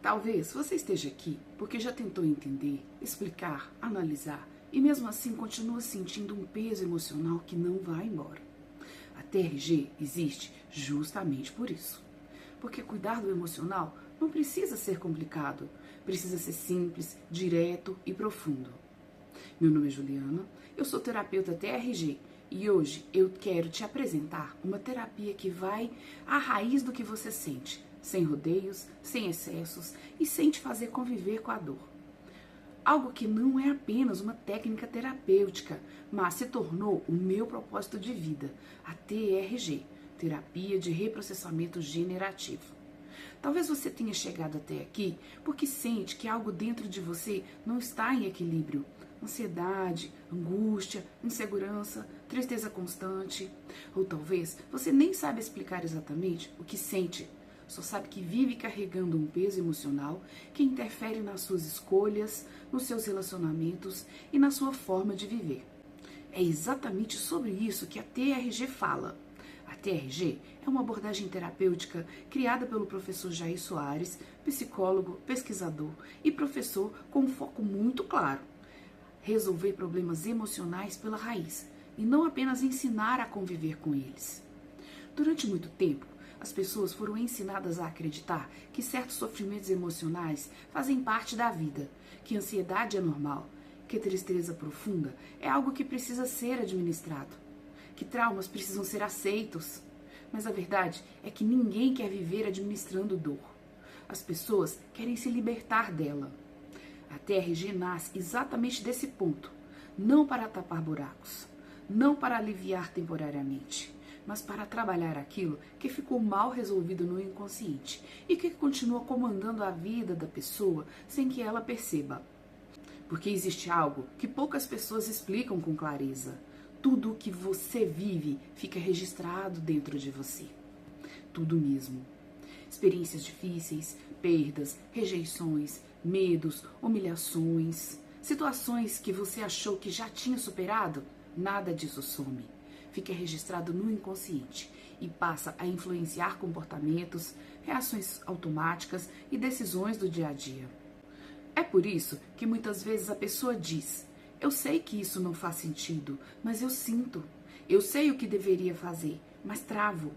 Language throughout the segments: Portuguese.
Talvez você esteja aqui porque já tentou entender, explicar, analisar e mesmo assim continua sentindo um peso emocional que não vai embora. A TRG existe justamente por isso. Porque cuidar do emocional não precisa ser complicado, precisa ser simples, direto e profundo. Meu nome é Juliana, eu sou terapeuta TRG e hoje eu quero te apresentar uma terapia que vai à raiz do que você sente, sem rodeios, sem excessos e sem te fazer conviver com a dor. Algo que não é apenas uma técnica terapêutica, mas se tornou o meu propósito de vida, a TRG, Terapia de Reprocessamento Generativo. Talvez você tenha chegado até aqui porque sente que algo dentro de você não está em equilíbrio. Ansiedade, angústia, insegurança, tristeza constante. Ou talvez você nem sabe explicar exatamente o que sente. Só sabe que vive carregando um peso emocional que interfere nas suas escolhas, nos seus relacionamentos e na sua forma de viver. É exatamente sobre isso que a TRG fala. A TRG é uma abordagem terapêutica criada pelo professor Jair Soares, psicólogo, pesquisador e professor com um foco muito claro: resolver problemas emocionais pela raiz e não apenas ensinar a conviver com eles. Durante muito tempo, as pessoas foram ensinadas a acreditar que certos sofrimentos emocionais fazem parte da vida, que a ansiedade é normal, que a tristeza profunda é algo que precisa ser administrado, que traumas precisam ser aceitos. Mas a verdade é que ninguém quer viver administrando dor. As pessoas querem se libertar dela. A TRG nasce exatamente desse ponto, não para tapar buracos, não para aliviar temporariamente, mas para trabalhar aquilo que ficou mal resolvido no inconsciente e que continua comandando a vida da pessoa sem que ela perceba. Porque existe algo que poucas pessoas explicam com clareza. Tudo o que você vive fica registrado dentro de você. Tudo mesmo. Experiências difíceis, perdas, rejeições, medos, humilhações, situações que você achou que já tinha superado, nada disso some. Fica registrado no inconsciente e passa a influenciar comportamentos, reações automáticas e decisões do dia a dia. É por isso que muitas vezes a pessoa diz: eu sei que isso não faz sentido, mas eu sinto. Eu sei o que deveria fazer, mas travo.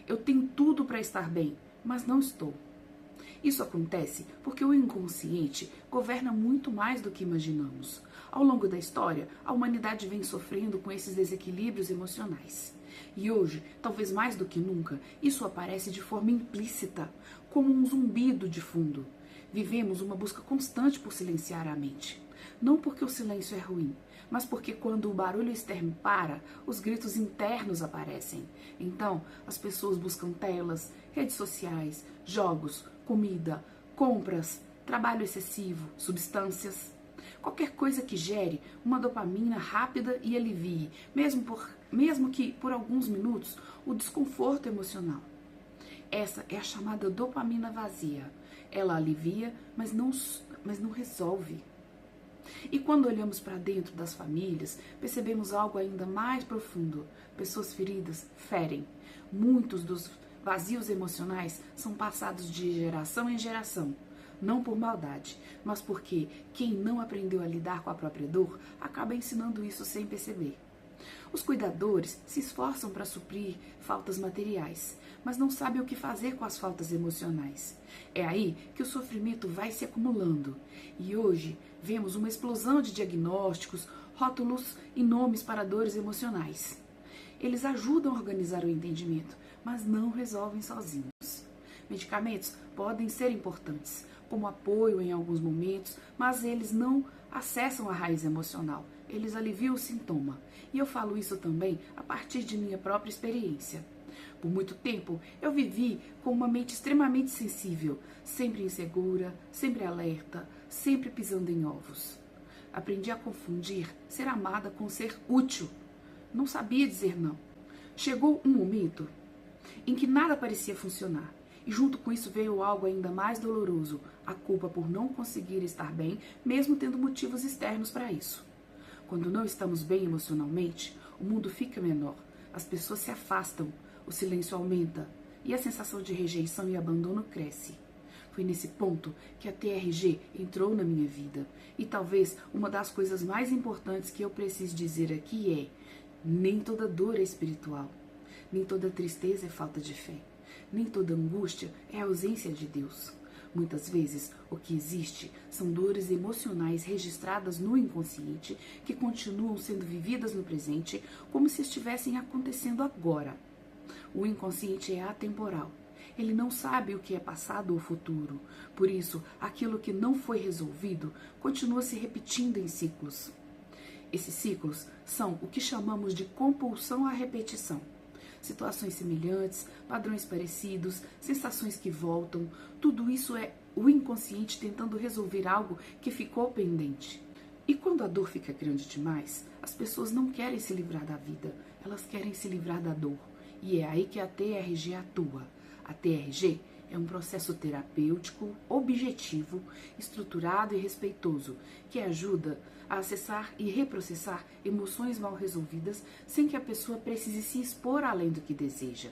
Eu tenho tudo para estar bem, mas não estou. Isso acontece porque o inconsciente governa muito mais do que imaginamos. Ao longo da história, a humanidade vem sofrendo com esses desequilíbrios emocionais. E hoje, talvez mais do que nunca, isso aparece de forma implícita, como um zumbido de fundo. Vivemos uma busca constante por silenciar a mente. Não porque o silêncio é ruim, mas porque quando o barulho externo para, os gritos internos aparecem. Então, as pessoas buscam telas, redes sociais, jogos, comida, compras, trabalho excessivo, substâncias. Qualquer coisa que gere uma dopamina rápida e alivie, mesmo que por alguns minutos, o desconforto emocional. Essa é a chamada dopamina vazia. Ela alivia, mas não resolve. E quando olhamos para dentro das famílias, percebemos algo ainda mais profundo. Pessoas feridas ferem. Muitos dos vazios emocionais são passados de geração em geração. Não por maldade, mas porque quem não aprendeu a lidar com a própria dor acaba ensinando isso sem perceber. Os cuidadores se esforçam para suprir faltas materiais, mas não sabem o que fazer com as faltas emocionais. É aí que o sofrimento vai se acumulando. E hoje vemos uma explosão de diagnósticos, rótulos e nomes para dores emocionais. Eles ajudam a organizar o entendimento, mas não resolvem sozinhos. Medicamentos podem ser importantes, como apoio em alguns momentos, mas eles não acessam a raiz emocional, eles aliviam o sintoma. E eu falo isso também a partir de minha própria experiência. Por muito tempo, eu vivi com uma mente extremamente sensível, sempre insegura, sempre alerta, sempre pisando em ovos. Aprendi a confundir ser amada com ser útil. Não sabia dizer não. Chegou um momento em que nada parecia funcionar. E junto com isso veio algo ainda mais doloroso, a culpa por não conseguir estar bem, mesmo tendo motivos externos para isso. Quando não estamos bem emocionalmente, o mundo fica menor, as pessoas se afastam, o silêncio aumenta e a sensação de rejeição e abandono cresce. Foi nesse ponto que a TRG entrou na minha vida. E talvez uma das coisas mais importantes que eu preciso dizer aqui é: nem toda dor é espiritual. Nem toda tristeza é falta de fé. Nem toda angústia é ausência de Deus. Muitas vezes, o que existe são dores emocionais registradas no inconsciente que continuam sendo vividas no presente como se estivessem acontecendo agora. O inconsciente é atemporal. Ele não sabe o que é passado ou futuro. Por isso, aquilo que não foi resolvido continua se repetindo em ciclos. Esses ciclos são o que chamamos de compulsão à repetição. Situações semelhantes, padrões parecidos, sensações que voltam, tudo isso é o inconsciente tentando resolver algo que ficou pendente. E quando a dor fica grande demais, as pessoas não querem se livrar da vida, elas querem se livrar da dor. E é aí que a TRG atua. A TRG é um processo terapêutico, objetivo, estruturado e respeitoso, que ajuda a acessar e reprocessar emoções mal resolvidas sem que a pessoa precise se expor além do que deseja.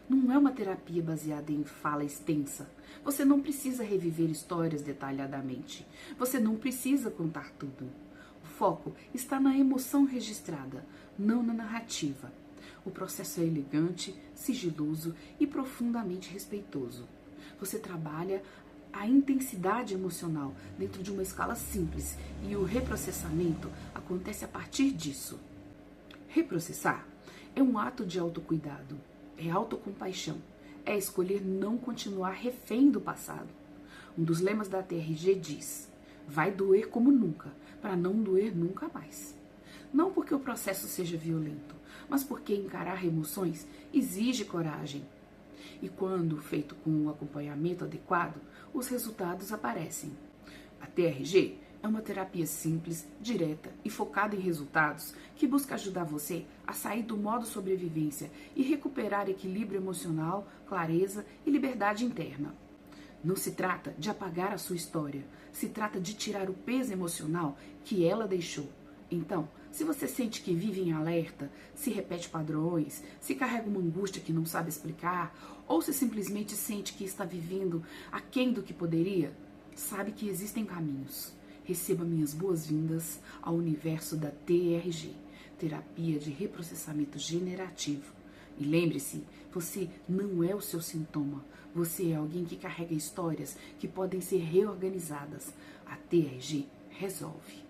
Não é uma terapia baseada em fala extensa. Você não precisa reviver histórias detalhadamente. Você não precisa contar tudo. O foco está na emoção registrada, não na narrativa. O processo é elegante, sigiloso e profundamente respeitoso. Você trabalha a intensidade emocional dentro de uma escala simples e o reprocessamento acontece a partir disso. Reprocessar é um ato de autocuidado, é autocompaixão, é escolher não continuar refém do passado. Um dos lemas da TRG diz: vai doer como nunca, para não doer nunca mais. Não porque o processo seja violento, mas porque encarar emoções exige coragem. E quando feito com o acompanhamento adequado, os resultados aparecem. A TRG é uma terapia simples, direta e focada em resultados que busca ajudar você a sair do modo sobrevivência e recuperar equilíbrio emocional, clareza e liberdade interna. Não se trata de apagar a sua história, se trata de tirar o peso emocional que ela deixou. Então, se você sente que vive em alerta, se repete padrões, se carrega uma angústia que não sabe explicar, ou se simplesmente sente que está vivendo aquém do que poderia, sabe que existem caminhos. Receba minhas boas-vindas ao universo da TRG, Terapia de Reprocessamento Generativo. E lembre-se, você não é o seu sintoma, você é alguém que carrega histórias que podem ser reorganizadas. A TRG resolve.